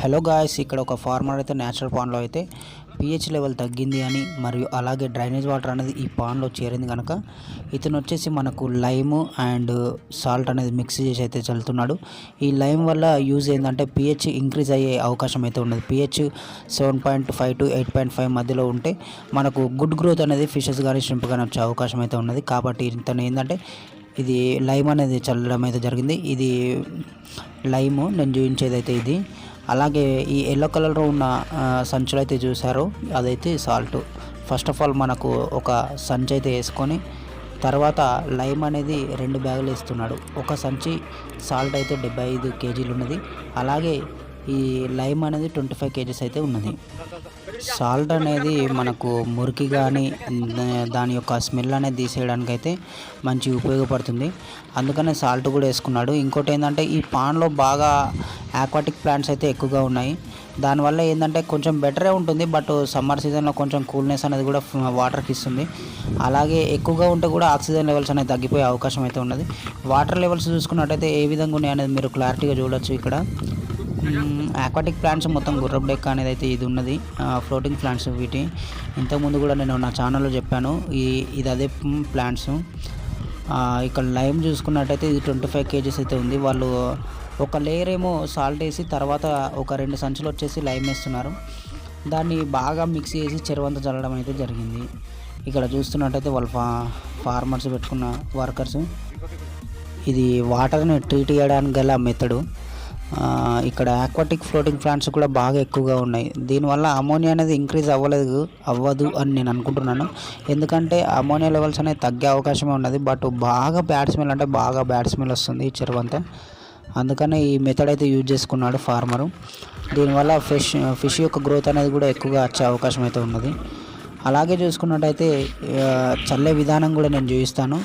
Hello guys, ఇక్కడ ఒక farmer అయితే న్యాచురల్ పాండ్లో అయితే pH లెవెల్ తగ్గింది అని మరియు అలాగే డ్రైనేజ్ వాటర్ అనేది ఈ పాండ్లో చేరింది కనుక ఇతను వచ్చేసి మనకు లైమ్ అండ్ సాల్ట్ అనేది మిక్స్ చేసి అయితే చల్లుతున్నాడు. ఈ లైమ్ వల్ల యూజ్ ఏంటంటే pH ఇంక్రీజ్ అయ్యే అవకాశం అయితే ఉన్నది. pH 7.5 to 8.5 మధ్యలో ఉంటే మనకు గుడ్ గ్రోత్ అనేది ఫిషెస్ కానీ షింప్ కానీ వచ్చే అవకాశం అయితే ఉన్నది. కాబట్టి ఇతను ఏంటంటే ఇది లైమ్ అనేది చల్లడం అయితే జరిగింది. ఇది లైమ్ నేను చూపించేది అయితే ఇది. అలాగే ఈ ఎల్లో కలర్లో ఉన్న సంచులు అయితే చూసారో అదైతే సాల్ట్. ఫస్ట్ ఆఫ్ ఆల్ మనకు ఒక సంచి అయితే వేసుకొని తర్వాత లైమ్ అనేది 2 బ్యాగులు వేస్తున్నాడు. ఒక సంచి సాల్ట్ అయితే 75 kgs ఉన్నది. అలాగే ఈ లైమ్ అనేది 25 kgs అయితే ఉన్నది. సాల్ట్ అనేది మనకు మురికి కానీ దాని యొక్క స్మెల్ అనేది తీసేయడానికి అయితే మంచి ఉపయోగపడుతుంది. అందుకనే సాల్ట్ కూడా వేసుకున్నాడు. ఇంకోటి ఏంటంటే ఈ పాండ్లో బాగా ఆక్వాటిక్ ప్లాంట్స్ అయితే ఎక్కువగా ఉన్నాయి. దానివల్ల ఏంటంటే కొంచెం బెటరే ఉంటుంది. బట్ సమ్మర్ సీజన్లో కొంచెం కూల్నెస్ అనేది కూడా వాటర్కి ఇస్తుంది. అలాగే ఎక్కువగా ఉంటే కూడా ఆక్సిజన్ లెవెల్స్ అనేది తగ్గిపోయే అవకాశం అయితే ఉన్నది. వాటర్ లెవెల్స్ చూసుకున్నట్టయితే ఏ విధంగా ఉన్నాయి అనేది మీరు క్లారిటీగా చూడొచ్చు. ఇక్కడ ఆక్వాటిక్ ప్లాంట్స్ మొత్తం గుర్రపు డెక్క అనేది అయితే ఇది ఉన్నది. ఫ్లోటింగ్ ప్లాంట్స్ వీటి ఇంతకుముందు కూడా నేను నా ఛానల్లో చెప్పాను. ఇది అదే ప్లాంట్స్. ఇక్కడ లైమ్ చూసుకున్నట్టయితే ఇది 25 kgs అయితే ఉంది. వాళ్ళు ఒక లేయర్ ఏమో సాల్ట్ వేసి తర్వాత ఒక 2 సంచులు వచ్చేసి లైమ్ వేస్తున్నారు. దాన్ని బాగా మిక్స్ చేసి చెరువంతా చల్లడం అయితే జరిగింది. ఇక్కడ చూస్తున్నట్టయితే వాళ్ళు ఫార్మర్స్ పెట్టుకున్న వర్కర్స్. ఇది వాటర్ని ట్రీట్ చేయడానికి గల మెథడు. ఇక్కడ ఆక్వాటిక్ ఫ్లోటింగ్ ప్లాంట్స్ కూడా బాగా ఎక్కువగా ఉన్నాయి. దీనివల్ల అమోనియా అనేది ఇంక్రీజ్ అవ్వదు అని నేను అనుకుంటున్నాను. ఎందుకంటే అమోనియా లెవెల్స్ అనేది తగ్గే అవకాశమే ఉన్నది. బట్ బాగా బ్యాడ్ స్మెల్ అంటే బాగా బ్యాడ్ స్మెల్ వస్తుంది ఈ చెరువంతా. అందుకనే ఈ మెథడ్ అయితే యూజ్ చేసుకున్నాడు ఫార్మరు. దీనివల్ల ఫిష్ యొక్క గ్రోత్ అనేది కూడా ఎక్కువగా వచ్చే అవకాశం అయితే ఉన్నది. అలాగే చూసుకున్నట్టయితే చల్లే విధానం కూడా నేను చూపిస్తాను.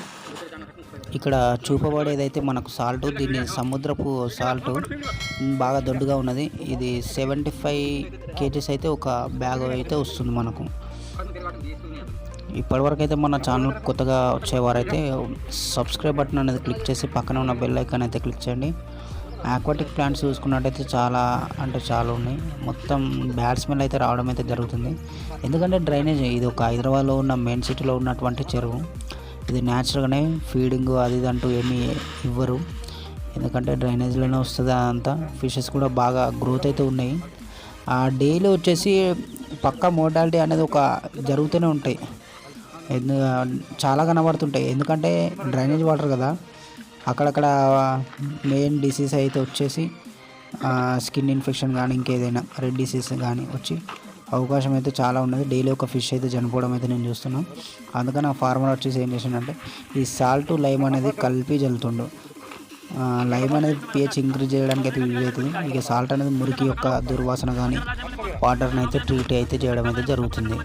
ఇక్కడ చూపబడేదైతే మనకు సాల్ట్, దీన్ని సముద్రపు సాల్ట్ బాగా దొడ్డుగా ఉన్నది. ఇది 75 kgs అయితే ఒక బ్యాగ్ అయితే వస్తుంది మనకు. ఇప్పటివరకు అయితే మన ఛానల్ కొత్తగా వచ్చేవారైతే సబ్స్క్రైబ్ బటన్ అనేది క్లిక్ చేసి పక్కన ఉన్న బెల్ ఐకాన్ అయితే క్లిక్ చేయండి. ఆక్వాటిక్ ప్లాంట్స్ చూసుకున్నట్టయితే చాలా ఉన్నాయి. మొత్తం బ్యాడ్ స్మెల్ అయితే రావడం అయితే జరుగుతుంది. ఎందుకంటే డ్రైనేజ్ ఇది ఒక హైదరాబాద్లో ఉన్న మెయిన్ సిటీలో ఉన్నటువంటి చెరువు. ఇది న్యాచురల్గానే ఫీడింగ్ అది ఇది అంటూ ఏమీ ఇవ్వరు. ఎందుకంటే డ్రైనేజ్లోనే వస్తుంది అదంతా. ఫిషెస్ కూడా బాగా గ్రోత్ అయితే ఉన్నాయి. డైలీ వచ్చేసి పక్కా మోర్టాలిటీ అనేది ఒక జరుగుతూనే ఉంటాయి. చాలా కనబడుతుంటాయి. ఎందుకంటే డ్రైనేజ్ వాటర్ కదా, అక్కడక్కడ మెయిన్ డిసీజ్ అయితే వచ్చేసి స్కిన్ ఇన్ఫెక్షన్ కానీ ఇంకేదైనా రెడ్ డిసీజ్ కానీ వచ్చి అవకాశం అయితే చాలా ఉన్నది. డైలీ ఒక ఫిష్ అయితే చనిపోవడం అయితే నేను చూస్తున్నాను. అందుకని ఆ ఫార్మర్ వచ్చేసి ఏం చేసిండంటే ఈ సాల్ట్ లైమ్ అనేది కలిపి చల్లుతుండు. లైమ్ అనేది pH ఇంక్రీజ్ చేయడానికి అయితే యూజ్ అవుతుంది. ఇక సాల్ట్ అనేది మురికి యొక్క దుర్వాసన కానీ వాటర్ని అయితే ట్రీట్ అయితే చేయడం అయితే జరుగుతుంది.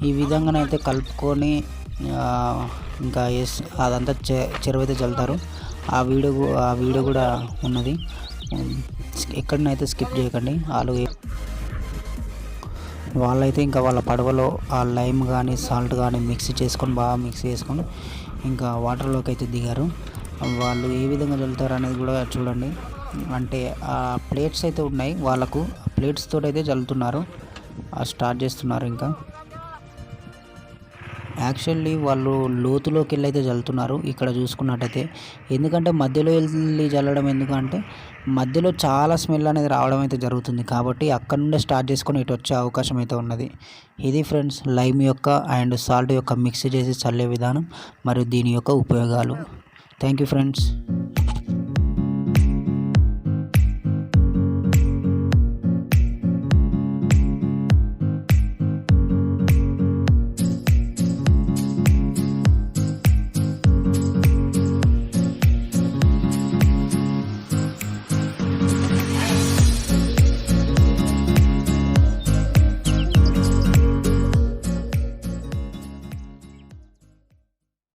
ఈ విధంగానైతే కలుపుకొని ఇంకా అదంతా చెరువు అయితే చల్లుతారు. ఆ వీడియో కూడా ఉన్నది. ఎక్కడనైతే స్కిప్ చేయకండి. వాళ్ళైతే ఇంకా వాళ్ళ పడవలో ఆ లైమ్ కానీ సాల్ట్ కానీ బాగా మిక్స్ చేసుకొని ఇంకా వాటర్లోకి అయితే దిగారు. వాళ్ళు ఏ విధంగా చల్లుతారు అనేది కూడా చూడండి. అంటే ఆ ప్లేట్స్ అయితే ఉన్నాయి వాళ్ళకు, ప్లేట్స్ తోటి అయితే చల్లుతున్నారు, స్టార్ట్ చేస్తున్నారు. ఇంకా యాక్చువల్లీ వాళ్ళు లోతులోకి వెళ్ళి అయితే చల్లుతున్నారు ఇక్కడ చూసుకున్నట్టయితే. ఎందుకంటే మధ్యలో వెళ్ళి చల్లడం ఎందుకంటే మధ్యలో చాలా స్మెల్ అనేది రావడం అయితే జరుగుతుంది. కాబట్టి అక్కడ నుండే స్టార్ట్ చేసుకొని ఇటు వచ్చే అవకాశం అయితే ఉన్నది. ఇది ఫ్రెండ్స్ లైమ్ యొక్క అండ్ సాల్ట్ యొక్క మిక్స్ చేసి చల్లే విధానం మరియు దీని యొక్క ఉపయోగాలు. Thank you friends.